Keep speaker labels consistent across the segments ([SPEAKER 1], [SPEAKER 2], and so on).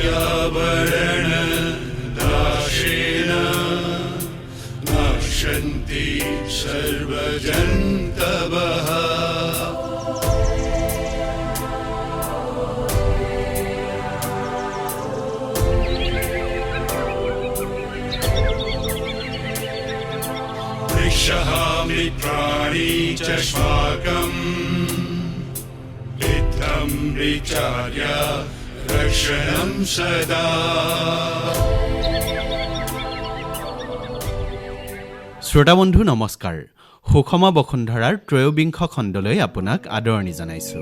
[SPEAKER 1] पर्यावरण नाशेन नाशन्ति सर्वजन्तवः वृक्षः मित्राणि च श्वाकम् इत्थं विचार्य रक्षणं सदा।
[SPEAKER 2] শ্ৰোতাবন্ধু নমস্কাৰ। সুষমা বসুন্ধৰাৰ ত্ৰয়োবিংশ খণ্ডলৈ আপোনাক আদৰণি জনাইছো।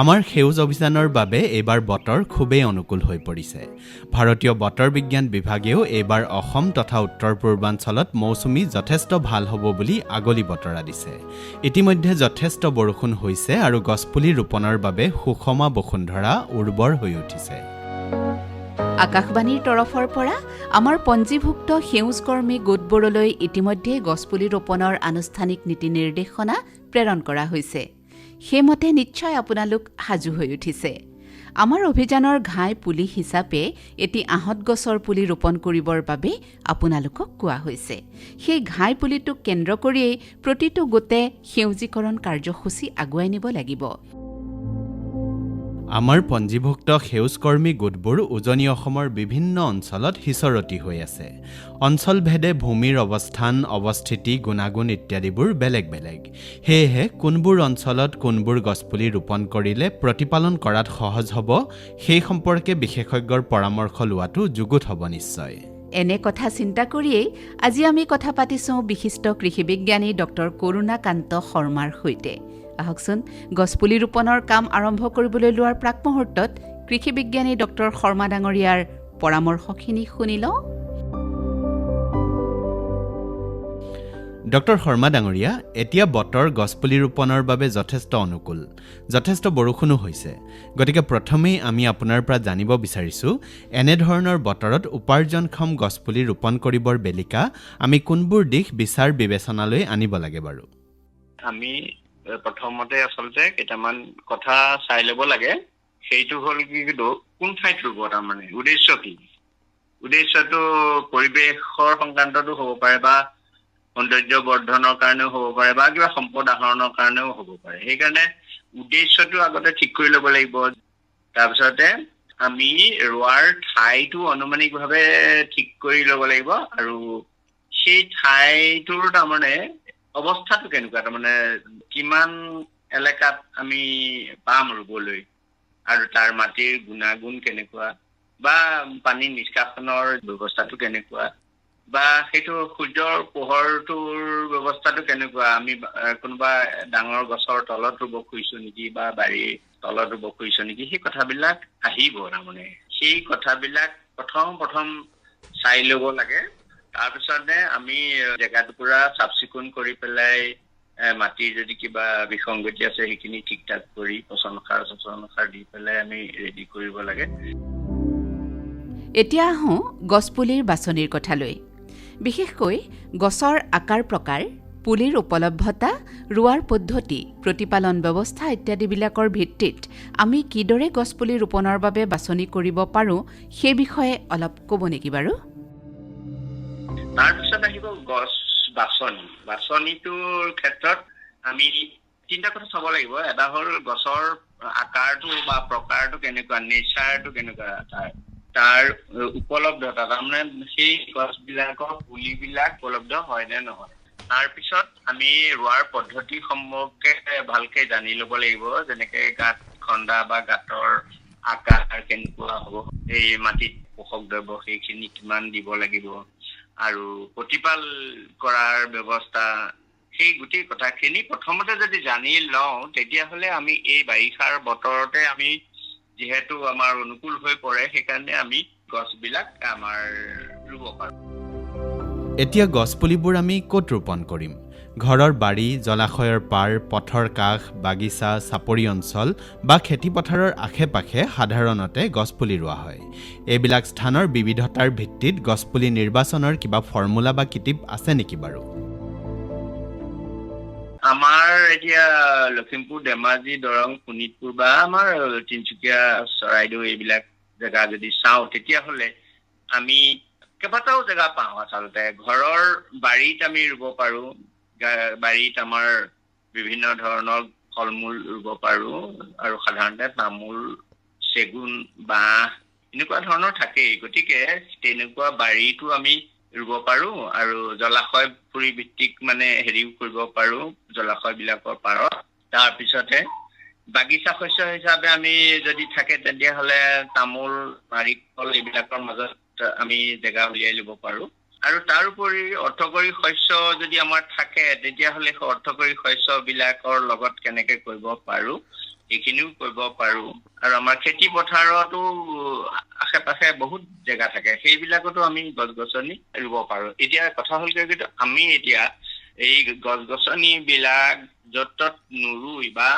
[SPEAKER 2] আমাৰ সেউজ অভিযানৰ বাবে এইবাৰ বতৰ খুবেই অনুকূল হৈ পৰিছে। ভাৰতীয় বতৰ বিজ্ঞান বিভাগেও এইবাৰ অসম তথা উত্তৰ পূৰ্বাঞ্চলত মৌচুমী যথেষ্ট ভাল হ'ব বুলি আগলি বতৰা দিছে। ইতিমধ্যে যথেষ্ট বৰষুণ হৈছে আৰু গছপুলি ৰোপণৰ বাবে সুষমা বসুন্ধৰা উৰ্বৰ হৈ উঠিছে।
[SPEAKER 3] আকাশবাণীৰ তৰফৰ পৰা আমাৰ পঞ্জীভুক্ত সেউজ কৰ্মী গোটবোৰলৈ ইতিমধ্যে গছপুলি ৰোপণৰ আনুষ্ঠানিক নীতি নিৰ্দেশনা প্ৰেৰণ কৰা হৈছে। সেইমতে নিশ্চয় আপোনালোক সাজু হৈ উঠিছে। আমাৰ অভিযানৰ ঘাই পুলি হিচাপে এটি আহঁত গছৰ পুলি ৰোপণ কৰিবৰ বাবে আপোনালোকক কোৱা হৈছে। সেই ঘাই পুলিটোক কেন্দ্ৰ কৰিয়েই প্ৰতিটো গোটে সেউজীকৰণ কাৰ্যসূচী আগুৱাই নিব লাগিব।
[SPEAKER 2] আমাৰ পঞ্জীভুক্ত সেউজকৰ্মী গোটবোৰ উজনি অসমৰ বিভিন্ন অঞ্চলত সিঁচৰতি হৈ আছে। অঞ্চলভেদে ভূমিৰ অৱস্থান, অৱস্থিতি, গুণাগুণ ইত্যাদিবোৰ বেলেগ বেলেগ। সেয়েহে কোনবোৰ অঞ্চলত কোনবোৰ গছপুলি ৰোপণ কৰিলে প্ৰতিপালন কৰাত সহজ হ'ব, সেই সম্পৰ্কে বিশেষজ্ঞৰ পৰামৰ্শ লোৱাটো যুগুত হ'ব নিশ্চয়।
[SPEAKER 3] এনে কথা চিন্তা কৰিয়েই আজি আমি কথা পাতিছোঁ বিশিষ্ট কৃষি বিজ্ঞানী ডক্টৰ কৰুণাকান্ত শৰ্মাৰ সৈতে। আহকচোন গছপুলি ৰোপণৰ কাম আৰম্ভ কৰিবলৈ লোৱাৰ প্ৰাক মুহূৰ্তত কৃষি বিজ্ঞানী ডক্টৰ শৰ্মা ডাঙৰীয়াৰ পৰামৰ্শখিনি শুনি লওঁ।
[SPEAKER 2] ডক্টৰ শৰ্মা ডাঙৰীয়া, এতিয়া বতৰ গছপুলি ৰোপণৰ বাবে যথেষ্ট অনুকূল, যথেষ্ট বৰষুণো হৈছে। গতিকে প্ৰথমেই আমি আপোনাৰ পৰা জানিব বিচাৰিছোঁ, এনেধৰণৰ বতৰত উপাৰ্জনক্ষম গছপুলি ৰোপণ কৰিবৰ বেলিকা আমি কোনবোৰ দিশ বিচাৰ বিবেচনালৈ আনিব লাগে বাৰু?
[SPEAKER 4] আমি প্ৰথমতে আচলতে কেইটামান কথা চাই ল'ব লাগে। সেইটো হ'ল কি, কোন ঠাইত ৰুব, তাৰমানে উদ্দেশ্য কি। উদ্দেশ্যটো পৰিৱেশৰ সংক্ৰান্ততো হ'ব পাৰে বা সৌন্দৰ্য বৰ্ধনৰ কাৰণেও হ'ব পাৰে বা কিবা সম্পদ আহৰণৰ কাৰণেও হ'ব পাৰে। সেইকাৰণে উদ্দেশ্যটো আগতে ঠিক কৰি ল'ব লাগিব। তাৰপিছতে আমি ৰোৱাৰ ঠাইটো আনুমানিকভাৱে ঠিক কৰি ল'ব লাগিব আৰু সেই ঠাইটোৰ তাৰমানে অৱস্থাটো কেনেকুৱা, তাৰমানে কিমান এলেকাত আমি পাম ৰুবলৈ আৰু তাৰ মাটিৰ গুণাগুণ কেনেকুৱা বা পানী নিষ্কাশনৰ ব্যৱস্থাটো কেনেকুৱা বা সেইটো সূৰ্যৰ পোহৰটোৰ ব্যৱস্থাটো কেনেকুৱা, আমি কোনোবা ডাঙৰ গছৰ তলত ৰুব খুজিছো নেকি বা বাৰীৰ তলত ৰুব খুজিছো নেকি, সেই কথাবিলাক আহিব। তাৰমানে সেই কথাবিলাক প্ৰথম চাই ল'ব লাগে। তাৰপিছতে আমি জেগাটুকুৰা চাফ চিকুণ কৰি পেলাই মাটিৰ যদি কিবা বিসংগতি আছে সেইখিনি ঠিক ঠাক কৰি পচন সাৰ দি পেলাই আমি ৰেডি কৰিব লাগে।
[SPEAKER 3] এতিয়া আহোঁ গছপুলিৰ বাছনিৰ কথালৈ। বিশেষকৈ গছৰ আকাৰ প্ৰকাৰ, পুলিৰ উপলব্ধতা, ৰোৱাৰ পদ্ধতি, প্ৰতিপালন ব্যৱস্থা ইত্যাদিবিলাকৰ ভিত্তিত আমি কিদৰে গছপুলি ৰোপণৰ বাবে বাছনি কৰিব পাৰোঁ সেই বিষয়ে অলপ ক'ব নেকি বাৰু?
[SPEAKER 4] তাৰপিছত আহিব গছ বাছনিটোৰ ক্ষেত্ৰত আমি তিনিটা কথা চাব লাগিব। এটা হ'ল গছৰ আকাৰটো বা প্ৰকাৰটো কেনেকুৱা, নেচাৰটো কেনেকুৱা, তাৰ উপলব্ধতা, তাৰমানে সেই গছবিলাকৰ পুলিবিলাক উপলব্ধ হয় নে নহয়। তাৰপিছত আমি ৰোৱাৰ পদ্ধতি সম্পৰ্কে ভালকে জানি ল'ব লাগিব। যেনেকে গাঁত খন্দা বা গাঁতৰ আকাৰ কেনেকুৱা হ'ব, এই মাটিত পোষক দ্ৰব্য সেইখিনি কিমান দিব লাগিব আৰু প্ৰতিপাল কৰাৰ ব্যৱস্থা, সেই গোটেই কথাখিনি প্ৰথমতে যদি জানি লওঁ তেতিয়াহ'লে আমি এই বাৰিষাৰ বতৰতে আমি যিহেতু আমাৰ অনুকূল হৈ পৰে, সেইকাৰণে আমি গছবিলাক আমাৰ ৰুব পাৰোঁ।
[SPEAKER 2] এতিয়া গছপুলিবোৰ আমি ক'ত ৰোপণ কৰিম? ঘৰৰ বাৰী, জলাশয়ৰ পাৰ, পথৰ কাষ, বাগিচা, চাপৰি অঞ্চল বা খেতিপথাৰৰ আশে পাশে সাধাৰণতে গছপুলি ৰোৱা হয়। এইবিলাক স্থানৰ বিবিধতাৰ ভিত্তিত গছপুলি নিৰ্বাচনৰ কিবা ফৰ্মুলা বা কিটিপ আছে নেকি বাৰু?
[SPEAKER 4] আমাৰ এতিয়া লখিমপুৰ, ধেমাজি, দৰং, শোণিতপুৰ বা আমাৰ তিনিচুকীয়া, চৰাইদেউ এইবিলাক জেগা যদি চাওঁ তেতিয়াহ'লে আমি কেইবাটাও জেগা পাওঁ। আচলতে ঘৰৰ বাৰীত আমি ৰুব পাৰোঁ। বাৰীত আমাৰ বিভিন্ন ধৰণৰ ফল মূল ৰুব পাৰোঁ আৰু সাধাৰণতে তামোল, চেগুন, বাঁহ এনেকুৱা ধৰণৰ থাকেই। গতিকে তেনেকুৱা বাৰীটো আমি ৰুব পাৰোঁ আৰু জলাশয় পুৰি ভিত্তিক মানে হেৰিও কৰিব পাৰোঁ জলাশয়বিলাকৰ পাৰত। তাৰপিছতে বাগিচা শস্য হিচাপে আমি যদি থাকে তেতিয়াহ'লে তামোল, নাৰিকল এইবিলাকৰ মাজত আমি জেগা উলিয়াই ল'ব পাৰোঁ। আৰু তাৰোপৰি অৰ্থকৰী শস্য যদি আমাৰ থাকে তেতিয়াহ'লে অৰ্থকৰী শস্যবিলাকৰ লগত কেনেকৈ কৰিব পাৰোঁ সেইখিনিও কৰিব পাৰোঁ। আৰু আমাৰ খেতি পথাৰতো আশে পাশে বহুত জেগা থাকে, সেইবিলাকতো আমি গছ গছনি ৰুব পাৰোঁ। এতিয়া কথা হ'ল কিন্তু আমি এতিয়া এই গছ গছনিবিলাক য'ত ত'ত নুৰুই বা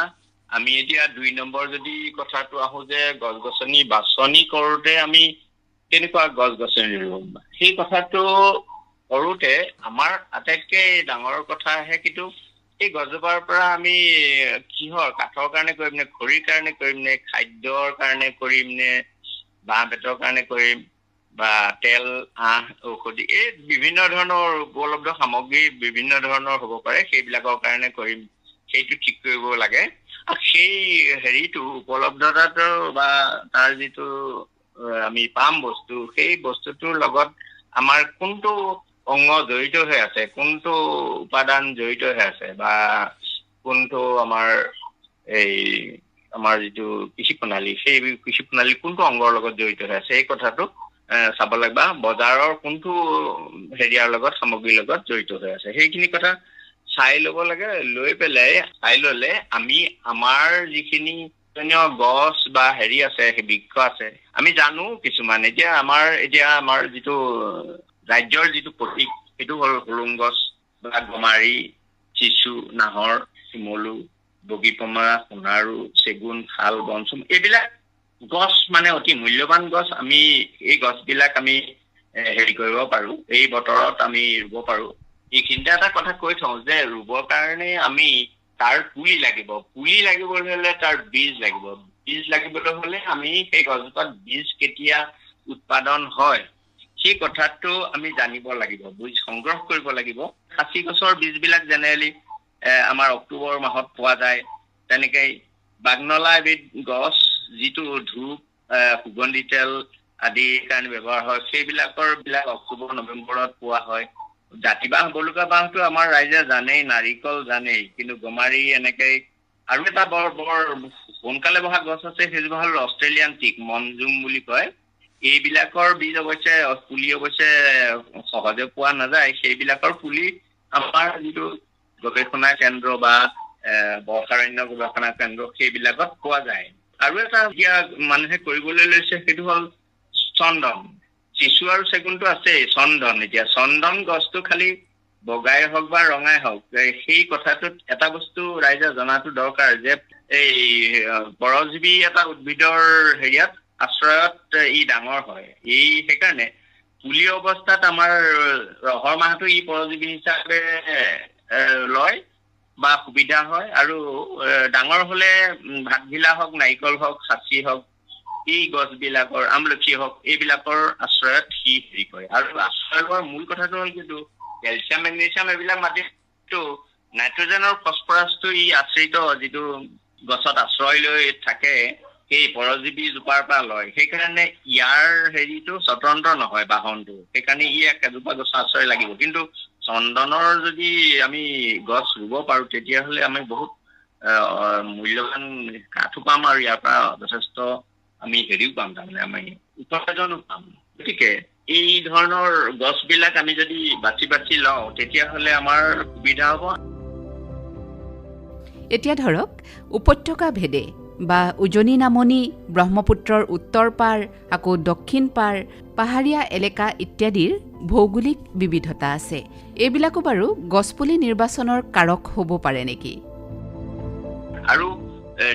[SPEAKER 4] আমি এতিয়া 2 নম্বৰ যদি কথাটো আহোঁ যে গছ গছনি বাছনি কৰোঁতে আমি কেনেকুৱা গছ গছনি ৰুম, সেই কথাটো কৰোঁতে আমাৰ আটাইতকৈ ডাঙৰ কথা আহে কিন্তু এই গছজোপাৰ পৰা আমি কিহৰ কাঠৰ কাৰণে কৰিম নে, খৰিৰ কাৰণে কৰিম নে, খাদ্যৰ কাৰণে কৰিম নে, বাঁহ বেতৰ কাৰণে কৰিম বা তেল, আঁহ, ঔষধি এই বিভিন্ন ধৰণৰ উপলব্ধ সামগ্ৰী বিভিন্ন ধৰণৰ হ'ব পাৰে, সেইবিলাকৰ কাৰণে কৰিম সেইটো ঠিক কৰিব লাগে। আৰু সেই হেৰিটো উপলব্ধতাটো বা তাৰ যিটো আমি পাম বস্তু, সেই বস্তুটোৰ লগত আমাৰ কোনটো অংগ জড়িত হৈ আছে, কোনটো উপাদান জড়িত হৈ আছে বা কোনটো আমাৰ এই আমাৰ যিটো কৃষি প্ৰণালী, সেই কৃষি প্ৰণালী কোনটো অংগৰ লগত জড়িত হৈ আছে সেই কথাটো চাব লাগে বা বজাৰৰ কোনটো হেৰিয়াৰ লগত সামগ্ৰীৰ লগত জড়িত হৈ আছে সেইখিনি কথা চাই ল'ব লাগে। লৈ পেলাই চাই ল'লে আমি আমাৰ যিখিনি গছ বা হেৰি আছে, সেই বৃক্ষ আছে, আমি জানো কিছুমান। এতিয়া আমাৰ যিটো ৰাজ্যৰ যিটো প্ৰতীক সেইটো হ'ল হোলোং গছ বা গমাৰি, চিচু, নাহৰ, শিমলু, বগীপমা, সোণাৰু, চেগুন, শাল, বনচুম এইবিলাক গছ মানে অতি মূল্যৱান গছ। আমি এই গছবিলাক আমি হেৰি কৰিব পাৰোঁ, এই বতৰত আমি ৰুব পাৰোঁ। এইখিনিতে এটা কথা কৈ থওঁ যে ৰুবৰ কাৰণে আমি তাৰ পুলি লাগিব। পুলি লাগিবলৈ হ'লে তাৰ বীজ লাগিব। বীজ লাগিবলৈ হ'লে আমি সেই গছজোপাত বীজ কেতিয়া উৎপাদন হয় সেই কথাটো আমি জানিব লাগিব, বীজ সংগ্ৰহ কৰিব লাগিব। খাচী গছৰ বীজবিলাক জেনেৰেলি আমাৰ অক্টোবৰ মাহত পোৱা যায়। তেনেকৈ বাগনলা এবিধ গছ যিটো ধূপ, সুগন্ধি তেল আদিৰ কাৰণে ব্যৱহাৰ হয়, সেইবিলাকৰ অক্টোবৰ নৱেম্বৰত পোৱা হয়। জাতিবাঁহ, বলুকা বাঁহটো আমাৰ ৰাইজে জানেই, নাৰিকল জানেই, কিন্তু গমাৰি এনেকৈ আৰু এটা বৰ সোনকালে বহা গছ আছে, সেইজোপা হ'ল অষ্ট্ৰেলিয়ান টিক, মনজুম বুলি কয়। এইবিলাকৰ বীজ পুলি অৱশ্যে সহজে পোৱা নাযায়। সেইবিলাকৰ পুলি আমাৰ যিটো গৱেষণা কেন্দ্ৰ বা বৰ্ষাৰণ্য গৱেষণা কেন্দ্ৰ সেইবিলাকত পোৱা যায়। আৰু এটা এতিয়া মানুহে কৰিবলৈ লৈছে সেইটো হ'ল চন্দন। চিচু আৰু চেগুনটো আছেই, চন্দন। এতিয়া চন্দন গছটো খালি বগাই হওক বা ৰঙাই হওক, সেই কথাটোত এটা বস্তু ৰাইজে জনাটো দৰকাৰ যে এই পৰজীৱী এটা উদ্ভিদৰ হেৰিয়াত আশ্ৰয়ত ই ডাঙৰ হয়। সেইকাৰণে পুলি অৱস্থাত আমাৰ ৰহৰ মাহটো ই পৰজীৱী হিচাপে লয় বা সুবিধা হয়। আৰু ডাঙৰ হ'লে ভাতঘিলা হওক, নাৰিকল হওক, খাচী হওক, এই গছবিলাকৰ, আমলখি হওক, এইবিলাকৰ আশ্ৰয়ত সি হেৰি কৰে। আৰু আশ্ৰয় লোৱাৰ মূল কথাটো হ'ল কিন্তু কেলছিয়াম, মেগনেছিয়াম এইবিলাক মাটিতো নাইট্ৰজেনৰ ফচফৰাছটো ই আশ্ৰিত যিটো গছত আশ্ৰয় লৈ থাকে সেই পৰজীৱী জোপাৰ পৰা লয়। সেইকাৰণে ইয়াৰ হেৰিটো স্বতন্ত্ৰ নহয় বাহনটো, সেইকাৰণে ই একেজোপা গছ আশ্ৰয় লাগিব। কিন্তু চন্দনৰ যদি আমি গছ ৰুব পাৰোঁ তেতিয়াহ'লে আমি বহুত মূল্যৱান কাঠো পাম আৰু ইয়াৰ পৰা যথেষ্ট আমি হেৰিও পাম, তাৰমানে আমি উপাৰ্জনো পাম। গতিকে এই ধৰণৰ গছবিলাক আমি যদি বাছি লওঁ তেতিয়াহ'লে আমাৰ সুবিধা হ'ব।
[SPEAKER 3] এতিয়া ধৰক উপত্যকা ভেদে বা উজনি নামনি, ব্ৰহ্মপুত্ৰৰ উত্তৰ পাৰ, আকৌ দক্ষিণ পাৰ, পাহাৰীয়া এলেকা ইত্যাদিৰ ভৌগোলিক বিবিধতা আছে। এইবিলাকো বাৰু গছপুলি নিৰ্বাচনৰ কাৰক হ'ব পাৰে নেকি?
[SPEAKER 4] আৰু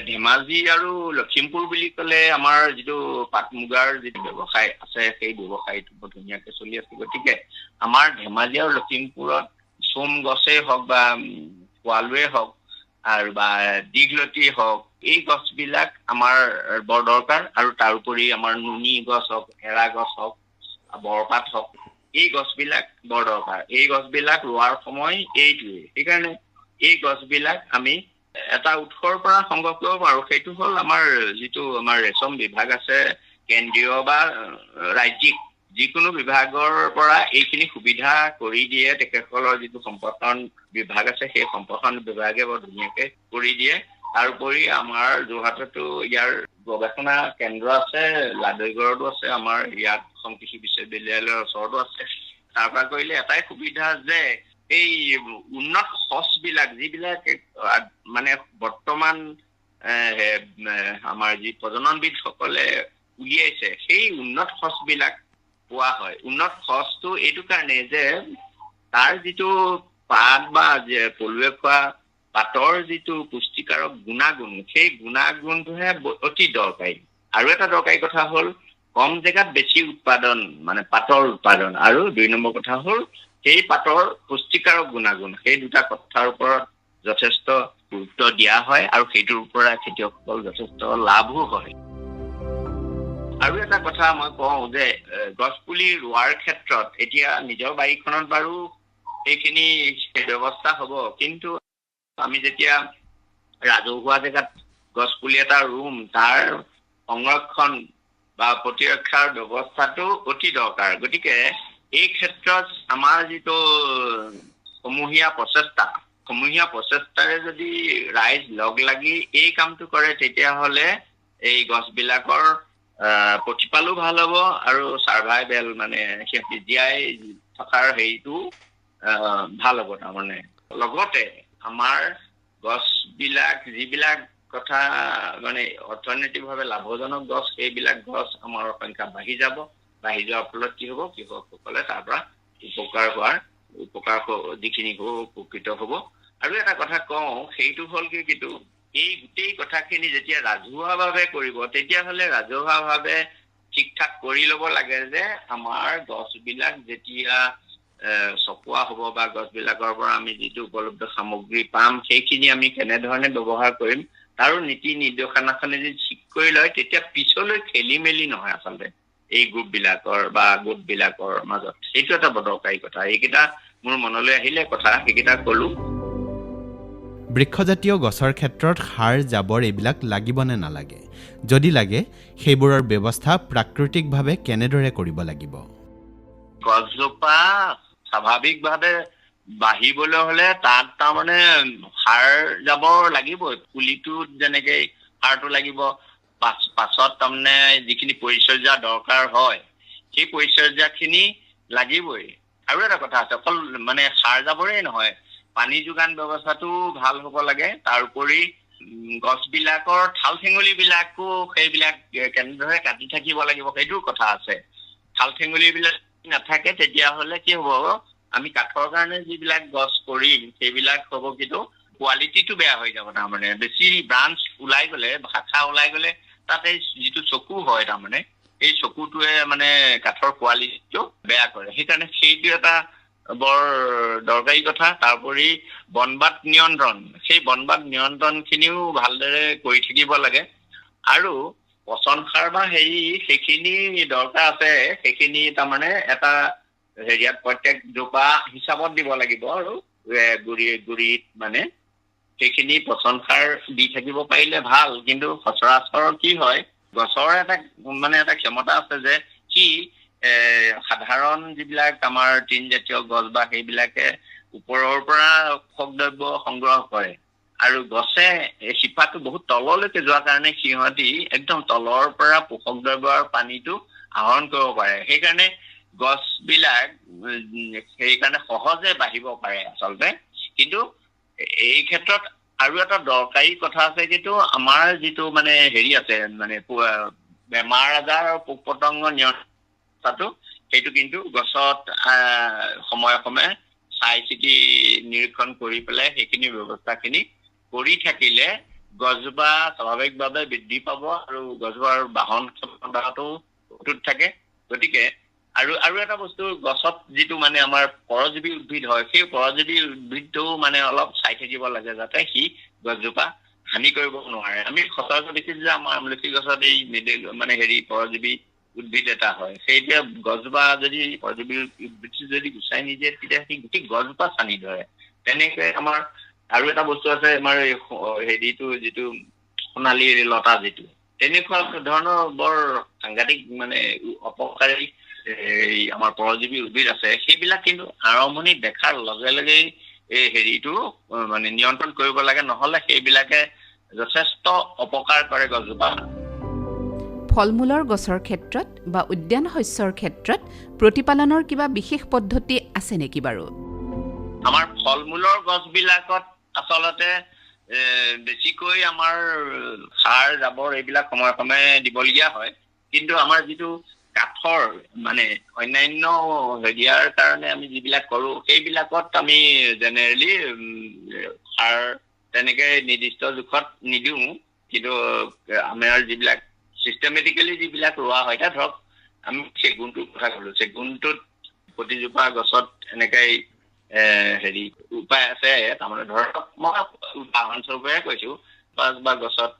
[SPEAKER 4] ধেমাজি আৰু লখিমপুৰ বুলি ক'লে আমাৰ যিটো পাট মুগাৰ যিটো ব্যৱসায় আছে সেই ব্যৱসায়টো বৰ ধুনীয়াকৈ চলি আছে। গতিকে আমাৰ ধেমাজি আৰু লখিমপুৰত চোম গছেই হওক বা পোৱালুৱে হওক আৰু বা দীঘলতি হওক এই গছবিলাক আমাৰ বৰ দৰকাৰ আৰু তাৰোপৰি আমাৰ নুনি গছ হওক এৰা গছ হওক বৰপাত হওক এই গছবিলাক বৰ দৰকাৰ এই গছবিলাক ৰোৱাৰ সময় এইটোৱে সেইকাৰণে এই গছবিলাক আমি এটা উৎসৰ পৰা সংগ্ৰহ কৰিব পাৰো সেইটো হ'ল আমাৰ যিটো আমাৰ ৰেশম বিভাগ আছে কেন্দ্ৰীয় বা ৰাজ্যিক যিকোনো বিভাগৰ পৰা এইখিনি সুবিধা কৰি দিয়ে তেখেতসকলৰ যিটো সম্প্ৰসাৰণ বিভাগ আছে সেই সম্প্ৰসাৰণ বিভাগে বৰ ধুনীয়াকৈ কৰি দিয়ে তাৰোপৰি আমাৰ যোৰহাটতো ইয়াৰ গৱেষণা কেন্দ্ৰ আছে লাদৈগড়তো আছে আমাৰ ইয়াত অসম কৃষি বিশ্ববিদ্যালয়ৰ ওচৰতো আছে তাৰ পৰা কৰিলে এটাই সুবিধা যে এই উন্নত সঁচবিলাক যিবিলাক মানে বৰ্তমান আমাৰ যি প্ৰজননবিদসকলে উলিয়াইছে সেই উন্নত সঁচবিলাক পোৱা হয় উন্নত সঁচটো এইটো কাৰণে যে তাৰ যিটো পাত বা পলুৱে খোৱা পাতৰ যিটো পুষ্টিকাৰক গুণাগুণ সেই গুণাগুণটোহে অতি দৰকাৰী আৰু এটা দৰকাৰী কথা হ'ল কম জেগাত বেছি উৎপাদন মানে পাতৰ উৎপাদন আৰু ২ নম্বৰ কথা হ'ল সেই পাতৰ পুষ্টিকাৰক গুণাগুণ সেই দুটা কথাৰ ওপৰত যথেষ্ট গুৰুত্ব দিয়া হয় আৰু সেইটোৰ পৰা খেতিয়কসকল যথেষ্ট লাভো হয় আৰু এটা কথা মই কওঁ যে গছপুলি ৰোৱাৰ ক্ষেত্ৰত এতিয়া নিজৰ বাৰীখনত বাৰু এইখিনি ব্যৱস্থা হ'ব কিন্তু আমি যেতিয়া ৰাজহুৱা জেগাত গছপুলি এটা ৰুম তাৰ সংৰক্ষণ বা প্ৰতিৰক্ষাৰ ব্যৱস্থাটো অতি দৰকাৰ গতিকে এই ক্ষেত্ৰত আমাৰ যিটো সমূহীয়া প্ৰচেষ্টাৰে যদি ৰাইজ লগ লাগি এই কামটো কৰে তেতিয়াহ'লে এই গছবিলাকৰ প্ৰতিপালো ভাল হ'ব আৰু সাৰ্ভাইভেল মানে সিহঁতি জীয়াই থকাৰ হেৰিটো ভাল হ'ব তাৰমানে লগতে আমাৰ গছবিলাক যিবিলাক কথা মানে অৰ্থনৈতিকভাৱে লাভজনক গছ সেইবিলাক গছ আমাৰ সংখ্যা বাঢ়ি যোৱাৰ ফলত কি হ'ব কৃষকসকলে তাৰ পৰা উপকাৰ যিখিনি হ'ব উপকৃত হ'ব আৰু এটা কথা কওঁ সেইটো হ'ল কিন্তু এই গোটেই কথাখিনি যেতিয়া ৰাজহুৱাভাৱে কৰিব তেতিয়াহ'লে ৰাজহুৱাভাৱে ঠিক ঠাক কৰি ল'ব লাগে যে আমাৰ গছবিলাক যেতিয়া চপোৱা হ'ব বা গছবিলাকৰ পৰা আমি যিটো উপলব্ধ সামগ্ৰী পাম সেইখিনি আমি কেনেধৰণে ব্যৱহাৰ কৰিম তাৰো নীতি নিৰ্দেশনাখনে যদি ঠিক কৰি লয় তেতিয়া পিছলৈ খেলি মেলি নহয় আচলতে এই গ্ৰুপবিলাকৰ বা গোটবিলাকৰ মাজত সেইটো এটা দৰকাৰী কথা এইকেইটা মোৰ মনলৈ আহিলে কথা সেইকেইটা ক'লো
[SPEAKER 2] বৃক্ষজাতীয় গছৰ ক্ষেত্ৰত সাৰ জাবৰ এইবিলাক লাগিব নে নালাগে যদি লাগে সেইবোৰৰ ব্যৱস্থা প্ৰাকৃতিকভাৱে কেনেদৰে কৰিব লাগিব
[SPEAKER 4] গছজোপা স্বাভাৱিকভাৱে বাঢ়িবলৈ হ'লে তাত তাৰমানে সাৰ জাবৰ লাগিবই পুলিটোত যেনেকৈ সাৰটো লাগিব পাছত তাৰমানে যিখিনি পৰিচৰ্যা দৰকাৰ হয় সেই পৰিচৰ্যাখিনি লাগিবই আৰু এটা কথা আছে অকল মানে সাৰ জাবৰেই নহয় পানী যোগান ব্যৱস্থাটো ভাল হ'ব লাগে তাৰোপৰি গছবিলাকৰ ঠাল ঠেঙুলিবিলাকো সেইবিলাক কেনেদৰে কাটি থাকিব লাগিব সেইটোৰ কথা আছে ঠাল ঠেঙুলিবিলাক নাথাকে তেতিয়াহ'লে কি হ'ব আমি কাঠৰ কাৰণে যিবিলাক গছ কৰিম সেইবিলাক হ'ব কিন্তু কোৱালিটিটো বেয়া হৈ যাব তাৰমানে বেছি ব্ৰাঞ্চ ওলাই গ'লে শাখা ওলাই গ'লে তাতে যিটো চকু হয় তাৰমানে এই চকুটোৱে মানে কাঠৰ কোৱালিটিটো বেয়া কৰে সেইকাৰণে সেইটো এটা বৰ দৰকাৰী কথা তাৰোপৰি বনবাদ নিয়ন্ত্ৰণ সেই বনবাদ নিয়ন্ত্ৰণখিনিও ভালদৰে কৰি থাকিব লাগে আৰু পচন সাৰ বা সেইখিনি দৰকাৰ আছে সেইখিনি তাৰমানে এটা হেৰিয়াত প্ৰত্যেক জোপা হিচাপত দিব লাগিব আৰু গুৰিত মানে সেইখিনি পচন সাৰ দি থাকিব পাৰিলে ভাল কিন্তু সচৰাচৰ কি হয় গছৰ এটা ক্ষমতা আছে যে কি সাধাৰণ যিবিলাক আমাৰ তৃণজাতীয় গছ বা সেইবিলাকে ওপৰৰ পৰা পোষক দ্ৰব্য সংগ্ৰহ কৰে আৰু গছে শিপাটো বহুত তললৈকে যোৱাৰ কাৰণে সিহঁতি একদম তলৰ পৰা পোষক দ্ৰব্য আৰু পানীটো আহৰণ কৰিব পাৰে সেইকাৰণে গছবিলাক সেইকাৰণে সহজে বাঢ়িব পাৰে আচলতে কিন্তু এই ক্ষেত্ৰত আৰু এটা দৰকাৰী কথা আছে কিন্তু আমাৰ যিটো মানে হেৰি আছে মানে বেমাৰ আজাৰ আৰু পোক পতংগ নিয়ন্ত্ৰণটো সেইটো কিন্তু গছত সময়ে সময়ে চাই চিতি নিৰীক্ষণ কৰি পেলাই সেইখিনি ব্যৱস্থাখিনি কৰি থাকিলে গছজোপা স্বাভাৱিকভাৱে বৃদ্ধি পাব আৰু গছজোপাৰ বাহন ক্ষমতাটো অটুট থাকে গতিকে আৰু এটা বস্তু গছত যিটো মানে আমাৰ পৰজীৱী উদ্ভিদ হয় সেই পৰজীৱী উদ্ভিদটো মানে অলপ চাই থাকিব লাগে যাতে সি গছজোপা হানি কৰিব নোৱাৰে আমি সচৰাচৰ দেখিছো যে আমাৰ আমলখি গছত এই মানে পৰজীৱী উদ্ভিদ এটা হয় সেইতিয়া গছজোপা যদি পৰজীৱী উদ্ভিদটো যদি গুচাই নিদিয়ে তেতিয়া সি গোটেই গছজোপা ছানি ধৰে তেনেকৈ আমাৰ আৰু এটা বস্তু আছে আমাৰ যিটো সোণালী লতা যিটো তেনেকুৱা ধৰণৰ বৰ সাংঘাতিক মানে অপকাৰী আমাৰ পৰজীৱী উদ্ভিদ আছে সেইবিলাক কিন্তু আৰম্ভণি দেখাৰ লগে লগে এই মানে নিয়ন্ত্ৰণ কৰিব লাগে নহলে সেইবিলাকে যথেষ্ট অপকাৰ কৰে গছজোপা
[SPEAKER 3] ফল-মূলৰ গছৰ ক্ষেত্ৰত বা উদ্যান শস্যৰ ক্ষেত্ৰত প্ৰতিপালনৰ কিবা বিশেষ পদ্ধতি আছে নেকি বাৰু
[SPEAKER 4] আমাৰ ফল-মূলৰ গছবিলাকত আচলতে বেছিকৈ আমাৰ সাৰ জাবৰ এইবিলাক সময়ে সময়ে দিবলগীয়া হয় কিন্তু আমাৰ যিটো কাঠৰ মানে অন্যান্য হেৰিয়াৰ কাৰণে আমি যিবিলাক কৰো সেইবিলাকত আমি জেনেৰেলি সাৰ তেনেকে নিৰ্দিষ্ট জোখত নিদিওঁ কিন্তু আমাৰ যিবিলাক চিষ্টেমেটিকেলি যিবিলাক ৰোৱা হয় এতিয়া ধৰক আমি চেগুনটোৰ কথা ক'লো চেগুনটোত প্ৰতিজোপা গছত এনেকৈ উপায় আছে তাৰমানে ধৰক মই উদাহৰণস্বৰূপে কৈছো 5 গছত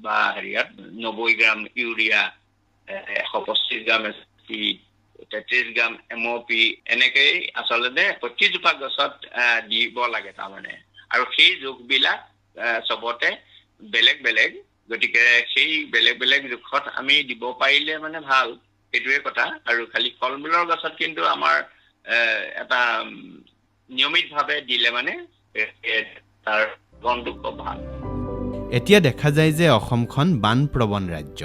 [SPEAKER 4] বা 90 গ্ৰাম ইউৰিয়া 125 গ্ৰাম SP 33 গ্ৰাম MOP এনেকৈ আচলতে প্ৰতিজোপা গছত দিব লাগে তাৰমানে আৰু সেই জোখবিলাক চবতে বেলেগ বেলেগ গতিকে সেই বেলেগ বেলেগ জোখত আমি দিব পাৰিলে মানে ভাল সেইটোৱে কথা আৰু খালি ফল-মূলৰ গছত কিন্তু আমাৰ এটা নিয়মিতভাৱে দিলে মানে তাৰ গণটো খুব ভাল
[SPEAKER 2] এতিয়া দেখা যায় যে অসমখন বানপ্ৰৱণ ৰাজ্য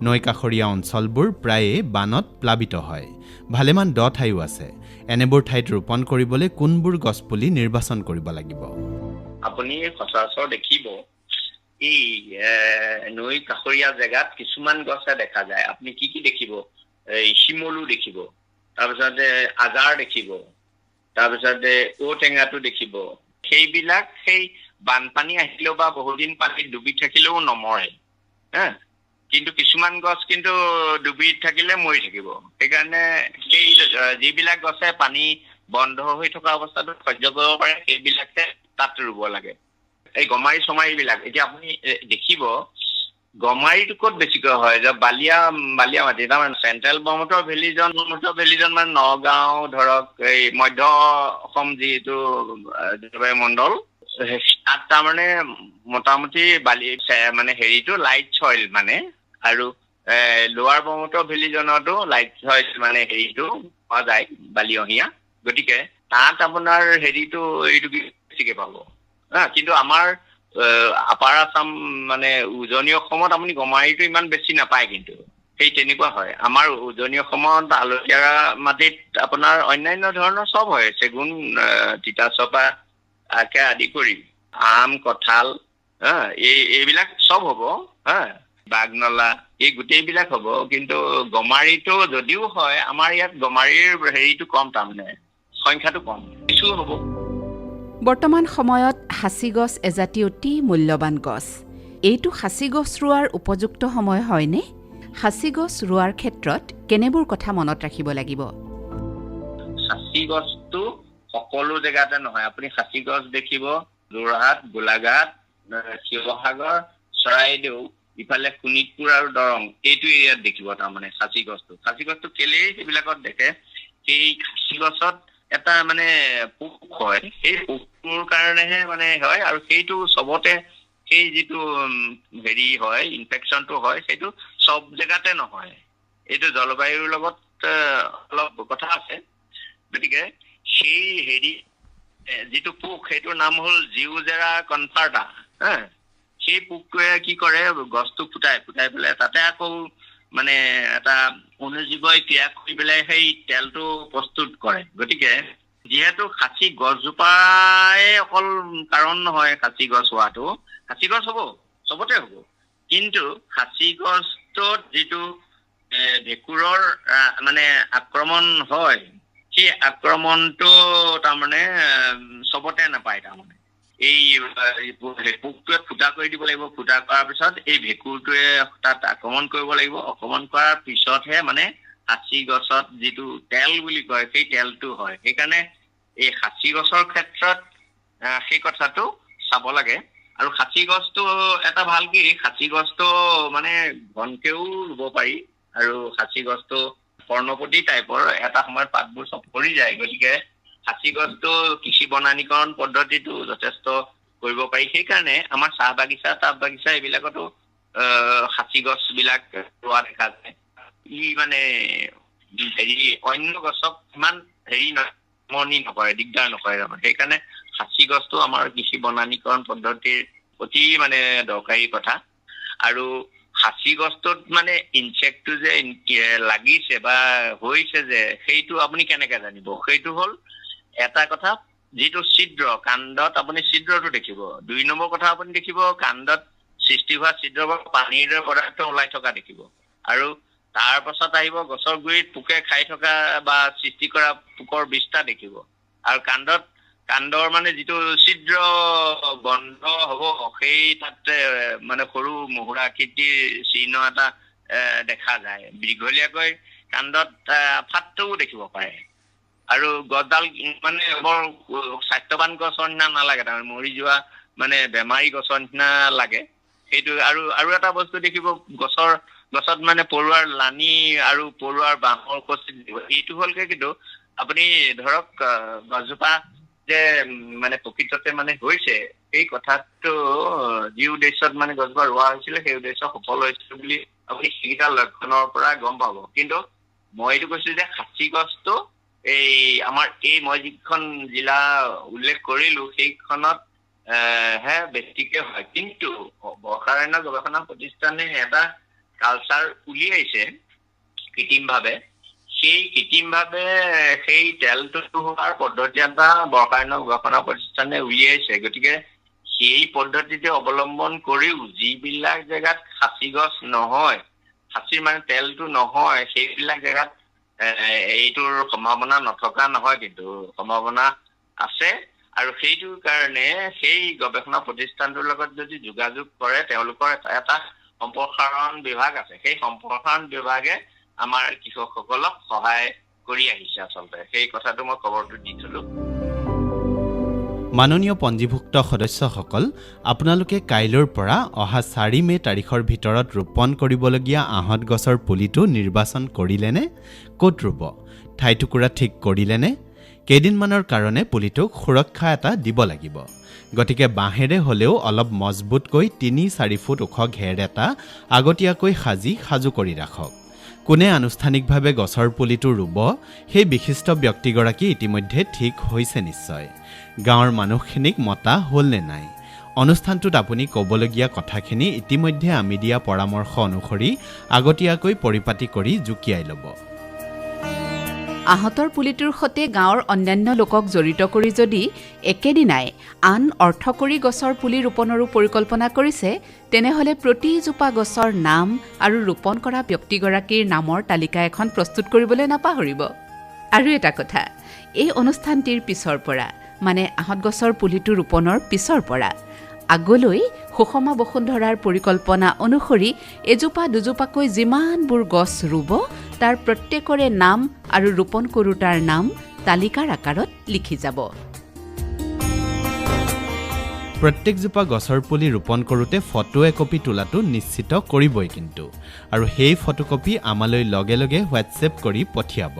[SPEAKER 2] নৈকাষৰীয়া অঞ্চলবোৰ প্ৰায়ে বানত প্লাবিত হয় ভালেমান দ ঠাইও আছে এনেবোৰ ঠাইত ৰোপণ কৰিবলৈ কোনবোৰ গছপুলি নিৰ্বাচন কৰিব লাগিব
[SPEAKER 4] আপুনি সচৰাচৰ দেখিব এই নৈ কাষৰীয়া জেগাত কিছুমান গছে দেখা যায় আপুনি কি দেখিব এই শিমলু দেখিব তাৰপিছতে আজাৰ দেখিব তাৰপিছতে ঔটেঙাটো দেখিব সেইবিলাক সেই বানপানী আহিলেও বা বহুদিন পানীত ডুবি থাকিলেও নমৰে কিন্তু কিছুমান গছ কিন্তু ডুবি থাকিলে মৰি থাকিব সেইকাৰণে সেই যিবিলাক গছে পানী বন্ধ হৈ থকা অৱস্থাটো সহ্য কৰিব পাৰে সেইবিলাকে তাত ৰুব লাগে এই গমাৰি চমাৰিবিলাক এতিয়া আপুনি দেখিব গমাৰিটো ক'ত বেছিকৈ হয় যে বালিয়া মাটি তাৰমানে চেণ্ট্ৰেল ব্ৰহ্মপুত্ৰ ভেলিজন মানে নগাঁও ধৰক এই মধ্য অসম যিটো জলবায়ু মণ্ডল তাত তাৰমানে মোটামুটি বালি মানে লাইট চইল মানে আৰু লোৱাৰ ব্ৰহ্মপুত্ৰ ভেলিজনতো লাইট চইল মানে পোৱা যায় বালিয়হীয়া গতিকে তাত আপোনাৰ এইটো বেছিকে পাব কিন্তু আমাৰ আপাৰ আছাম মানে উজনি অসমত আপুনি গমাৰিটো ইমান বেছি নাপায় কিন্তু সেই তেনেকুৱা হয় আমাৰ উজনি অসমত আলতীয়া মাটিত আপোনাৰ অন্যান্য ধৰণৰ চব হয় চেগুন তিতাচপা আদি কৰি আম কঁঠাল এইবিলাক চব হ'ব বাগনলা এই গোটেইবিলাক হ'ব কিন্তু গমাৰিটো যদিও হয় আমাৰ ইয়াত গমাৰিৰ কম তাৰমানে সংখ্যাটো কম কিছু হ'ব
[SPEAKER 3] বৰ্তমান সময়ত হাচি গছ এজাতি অতি মূল্যৱান গছ এইটো হাচি গছ ৰোৱাৰ উপযুক্ত সময় হয়নে হাচি গছ ৰোৱাৰ ক্ষেত্ৰত কেনেবোৰ কথা মনত ৰাখিব লাগিব
[SPEAKER 4] হাচি গছটো সকলো জেগাতে নহয় আপুনি হাচি গছ দেখিব যোৰহাট গোলাঘাট শিৱসাগৰ চৰাইদেউ ইফালে শোণিতপুৰ আৰু দৰং এইটো এৰিয়াত দেখিব তাৰমানে হাচি গছটো কেলেই সেইবিলাকত দেখে সেই হাচি গছত এটা মানে পোক হয় সেই পোকটোৰ কাৰণেহে মানে হয় আৰু সেইটো চবতে সেই যিটো হয় ইনফেকশ্যনটো হয় সেইটো চব জেগাতে নহয় এইটো জলবায়ুৰ লগত অলপ কথা আছে গতিকে সেই যিটো পোক সেইটোৰ নাম হ'ল জিউজেৰা কনফাৰ্টা সেই পোকটোৱে কি কৰে গছটো ফুটাই পেলাই তাতে আকৌ মানে এটা অনুজীৱই ক্ৰিয়া কৰি পেলাই সেই তেলটো প্ৰস্তুত কৰে গতিকে যিহেতু খাচী গছজোপাই অকল কাৰণ নহয় খাচী গছ হোৱাটো খাচী গছ হ'ব চবতে হ'ব কিন্তু খাচী গছটোত যিটো ভেঁকুৰৰ মানে আক্ৰমণ হয় সেই আক্ৰমণটো তাৰমানে চবতে নাপায় তাৰমানে এই পোকটোৱে ফুটা কৰি দিব লাগিব ফুটা কৰাৰ পিছত এই ভেঁকুৰটোৱে তাত আক্ৰমণ কৰিব লাগিব আক্ৰমণ কৰাৰ পিছতহে মানে সাঁচি গছত যিটো তেল বুলি কয় সেই তেলটো হয়। সেইকাৰণে এই সাঁচি গছৰ ক্ষেত্ৰত সেই কথাটো চাব লাগে। আৰু সাঁচি গছটো এটা ভাল কি, সাঁচি গছটো মানে ঘনকেও ৰুব পাৰি, আৰু সাঁচি গছটো পৰ্ণপতি টাইপৰ, এটা সময়ত পাতবোৰ চব পৰি যায়। গতিকে সাঁচি গছটো কৃষি বনানীকৰণ পদ্ধতিটো যথেষ্ট কৰিব পাৰি। সেইকাৰণে আমাৰ চাহ বাগিচা, টাব বাগিচা এইবিলাকতো সাঁচি গছ বিলাক ৰোৱা দেখা যায়। ই মানে অন্য গছক ইমান মনি নকৰে, দিগদাৰ নকৰে। সেইকাৰণে সাঁচি গছটো আমাৰ কৃষি বনানীকৰণ পদ্ধতিৰ অতি মানে দৰকাৰী কথা। আৰু সাঁচি গছটোত মানে ইনচেক্টটো যে লাগিছে বা হৈছে যে, সেইটো আপুনি কেনেকে জানিব? সেইটো হ'ল এটা কথা, যিটো ছিদ্ৰ কাণ্ডত আপুনি ছিদ্ৰটো দেখিব। 2 নম্বৰ কথা আপুনি দেখিব কাণ্ডত সৃষ্টি হোৱা ছিদ্ৰ বা পানীৰ পদাৰ্থ ওলাই থকা দেখিব। আৰু তাৰ পাছত আহিব গছৰ গুৰিত পোকে খাই থকা বা সৃষ্টি কৰা পোকৰ বিষ্ঠা দেখিব। আৰু কাণ্ডৰ মানে যিটো ছিদ্ৰ বন্ধ হ'ব, সেই তাত মানে সৰু মুহুৰা আকৃতিৰ চিহ্ন এটা দেখা যায়। দীঘলীয়াকৈ কাণ্ডত ফাটটোও দেখিব পাৰে। আৰু গছডাল মানে বৰ স্বাস্থ্যৱান গছৰ নিচিনা নালাগে, তাৰমানে মৰি যোৱা মানে বেমাৰী গছৰ নিচিনা লাগে সেইটো। আৰু এটা বস্তু দেখিব, গছত মানে পৰুৱাৰ লানি আৰু পৰুৱাৰ বাঁহৰ উপস্থিত দিব। এইটো হ'লগে কিন্তু আপুনি ধৰক গছজোপা যে মানে প্ৰকৃততে মানে হৈছে, সেই কথাটো যি উদ্দেশ্যত মানে গছজোপা ৰোৱা হৈছিলে সেই উদ্দেশ্য সফল হৈছিল বুলি আপুনি সেইকেইটা লক্ষণৰ পৰা গম পাব। কিন্তু মই এইটো কৈছো যে সাঁচি গছটো এই আমাৰ মই যিখন জিলা উল্লেখ কৰিলো সেইখনত হে বেছিকে হয়। কিন্তু বৰ্ষাৰণ্য গৱেষণা প্ৰতিষ্ঠানে এটা কালচাৰ উলিয়াইছে কৃত্ৰিমভাৱে। সেই তেলটো হোৱাৰ পদ্ধতি এটা বৰ্ষাৰণ্য গৱেষণা প্ৰতিষ্ঠানে উলিয়াইছে। গতিকে সেই পদ্ধতিটো অৱলম্বন কৰিও যিবিলাক জেগাত সাঁচি গছ নহয়, সাঁচিৰ মানে তেলটো নহয়, সেইবিলাক জেগাত এইটোৰ সম্ভাৱনা নথকা নহয়, কিন্তু সম্ভাৱনা আছে। আৰু সেইটো কাৰণে সেই গৱেষণা প্ৰতিষ্ঠানটোৰ লগত যদি যোগাযোগ কৰে, তেওঁলোকৰ এটা সম্প্ৰসাৰণ বিভাগ আছে। সেই সম্প্ৰসাৰণ বিভাগে আমাৰ কৃষকসকলক সহায় কৰি আহিছে। আচলতে সেই কথাটো মই খবৰটো দি থলো।
[SPEAKER 2] মাননীয় পঞ্জীভুক্ত সদস্যসকল, আপোনালোকে কাইলৈৰ পৰা অহা 4 মে' তাৰিখৰ ভিতৰত ৰোপণ কৰিবলগীয়া আহঁত গছৰ পুলিটো নিৰ্বাচন কৰিলেনে? ক'ত ৰুব? ঠাইটুকুৰা ঠিক কৰিলেনে? কেইদিনমানৰ কাৰণে পুলিটোক সুৰক্ষা এটা দিব লাগিব। গতিকে বাঁহেৰে হ'লেও অলপ মজবুতকৈ 3-4 ফুট ওখ ঘেৰ এটা আগতীয়াকৈ সাজু কৰি ৰাখক। কোনে আনুষ্ঠানিকভাৱে গছৰ পুলিটো ৰুব, সেই বিশিষ্ট ব্যক্তিগৰাকী ইতিমধ্যে ঠিক হৈছে নিশ্চয়। গাঁৱৰ মানুহখিনিক মতা হ'ল নে নাই? অনুষ্ঠানটোত আপুনি ক'বলগীয়া কথাখিনি ইতিমধ্যে আমি দিয়া পৰামৰ্শ অনুসৰি আগতীয়াকৈ পৰিপাতি কৰি জুকিয়াই ল'ব।
[SPEAKER 3] আহঁতৰ পুলিটোৰ সৈতে গাঁৱৰ অন্যান্য লোকক জড়িত কৰি যদি একেদিনাই আন অৰ্থকৰী গছৰ পুলি ৰোপণৰো পৰিকল্পনা কৰিছে, তেনেহ'লে প্ৰতিজোপা গছৰ নাম আৰু ৰোপণ কৰা ব্যক্তিগৰাকীৰ নামৰ তালিকা এখন প্ৰস্তুত কৰিবলৈ নাপাহৰিব। আৰু এটা কথা, এই অনুষ্ঠানটিৰ পিছৰ পৰা, মানে আহঁত গছৰ পুলিটো ৰোপণৰ পিছৰ পৰা আগলৈ সুষমা বসুন্ধৰাৰ পৰিকল্পনা অনুসৰি এজোপা দুজোপাকৈ যিমানবোৰ গছ ৰুব, তাৰ প্ৰত্যেকৰে নাম আৰু ৰোপণ কৰোঁতাৰ নাম তালিকাৰ আকাৰত লিখি যাব।
[SPEAKER 2] প্ৰত্যেকজোপা গছৰ পুলি ৰোপণ কৰোঁতে ফটো একপি তোলাটো নিশ্চিত কৰিবই কিন্তু। আৰু সেই ফটোকপি আমালৈ লগে লগে হোৱাটছএপ কৰি পঠিয়াব।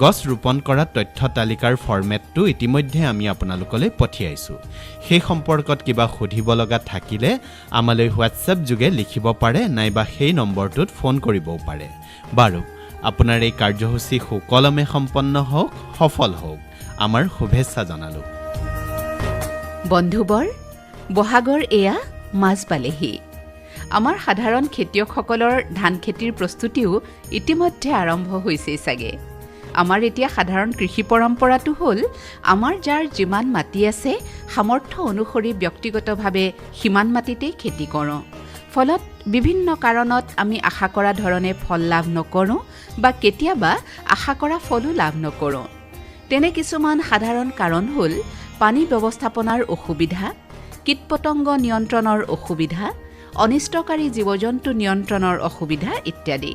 [SPEAKER 2] গছ ৰোপণ কৰা তথ্য তালিকাৰ ফৰ্মেটটো ইতিমধ্যে আমি আপোনালোকলৈ পঠিয়াইছোঁ। সেই সম্পৰ্কত কিবা সুধিব লগা থাকিলে আমালৈ হোৱাটছএপ যোগে লিখিব পাৰে, নাইবা সেই নম্বৰটোত ফোন কৰিবও পাৰে। বাৰু, আপোনাৰ এই কাৰ্যসূচী সুকলমে সম্পন্ন হওক, সফল হওক, আমাৰ শুভেচ্ছা জনালোঁ।
[SPEAKER 3] বন্ধুবৰ, বহাগৰ এয়া মাজ পালেহি। আমাৰ সাধাৰণ খেতিয়কসকলৰ ধান খেতিৰ প্ৰস্তুতিও ইতিমধ্যে আৰম্ভ হৈছেই চাগে। আমাৰ এতিয়া সাধাৰণ কৃষি পৰম্পৰাটো হ'ল, আমাৰ যাৰ যিমান মাটি আছে সামৰ্থ্য অনুসৰি ব্যক্তিগতভাৱে সিমান মাটিতেই খেতি কৰোঁ। ফলত বিভিন্ন কাৰণত আমি আশা কৰা ধৰণে ফল লাভ নকৰোঁ বা কেতিয়াবা আশা কৰা ফলো লাভ নকৰোঁ। তেনে কিছুমান সাধাৰণ কাৰণ হ'ল পানী ব্যৱস্থাপনাৰ অসুবিধা, কীট-পতংগ নিয়ন্ত্ৰণৰ অসুবিধা, অনিষ্টকাৰী জীৱ-জন্তু নিয়ন্ত্ৰণৰ অসুবিধা ইত্যাদি।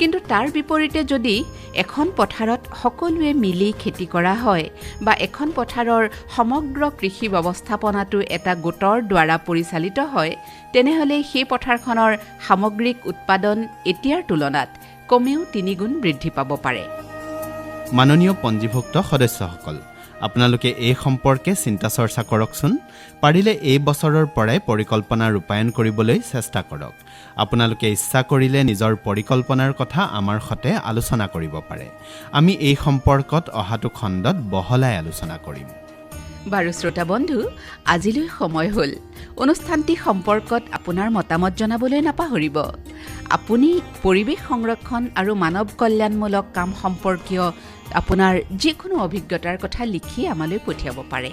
[SPEAKER 3] কিন্তু তাৰ বিপৰীতে যদি এখন পথাৰত সকলোৱে মিলি খেতি কৰা হয় বা এখন পথাৰৰ সমগ্ৰ কৃষি ব্যৱস্থাপনাটো এটা গোটৰ দ্বাৰা পৰিচালিত হয়, তেনেহ'লে সেই পথাৰখনৰ সামগ্ৰিক উৎপাদন এতিয়াৰ তুলনাত কমেও 3 গুণ বৃদ্ধি পাব পাৰে।
[SPEAKER 2] মাননীয় পঞ্জীভুক্ত সদস্যসকল, আপোনালোকে এই সম্পৰ্কে চিন্তা চৰ্চা কৰকচোন। পাৰিলে এই বছৰৰ পৰাই পৰিকল্পনা ৰূপায়ণ কৰিবলৈ চেষ্টা কৰক। আপোনালোকে ইচ্ছা কৰিলে নিজৰ পৰিকল্পনাৰ কথা আমাৰ সৈতে আলোচনা কৰিব পাৰে। আমি এই সম্পৰ্কত অহাটো খণ্ডত বহলাই আলোচনা কৰিম।
[SPEAKER 3] বাৰু শ্ৰোতা বন্ধু, আজিলৈ সময় হ'ল। অনুষ্ঠানটি সম্পৰ্কত আপোনাৰ মতামত জনাবলৈ নাপাহৰিব। আপুনি পৰিৱেশ সংৰক্ষণ আৰু মানৱ কল্যাণমূলক কাম সম্পৰ্কীয় আপোনাৰ যিকোনো অভিজ্ঞতাৰ কথা লিখি আমালৈ পঠিয়াব পাৰে।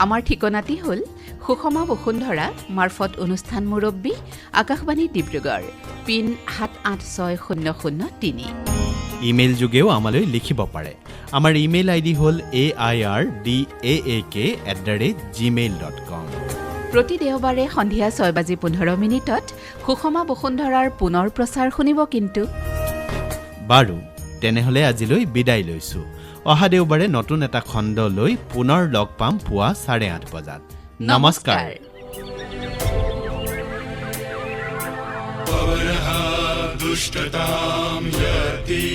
[SPEAKER 3] আমাৰ ঠিকনাটি হ'ল সুষমা বসুন্ধৰা মাৰ্ফত অনুষ্ঠান মুৰব্বী, আকাশবাণী ডিব্ৰুগড়, পিন 7860003।
[SPEAKER 2] ইমেইল যোগেও আমালৈ লিখিব পাৰে। আমাৰ ইমেইল আইডি হ'ল airdaak@gmail.com।
[SPEAKER 3] প্ৰতি দেওবাৰে সন্ধিয়া 6:15 সুষমা বসুন্ধৰাৰ পুনৰ প্ৰচাৰ শুনিব কিন্তু।
[SPEAKER 2] বাৰু, তেনেহ'লে আজিলৈ বিদায় লৈছোঁ। অহা দেওবাৰে নতুন এটা খণ্ড লৈ পুনৰ লগ পাম পুৱা 8:30 বজাত। নমস্কাৰ।
[SPEAKER 1] पवनः दुष्टतां यति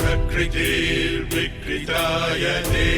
[SPEAKER 1] प्रकृतिर्विकृतायते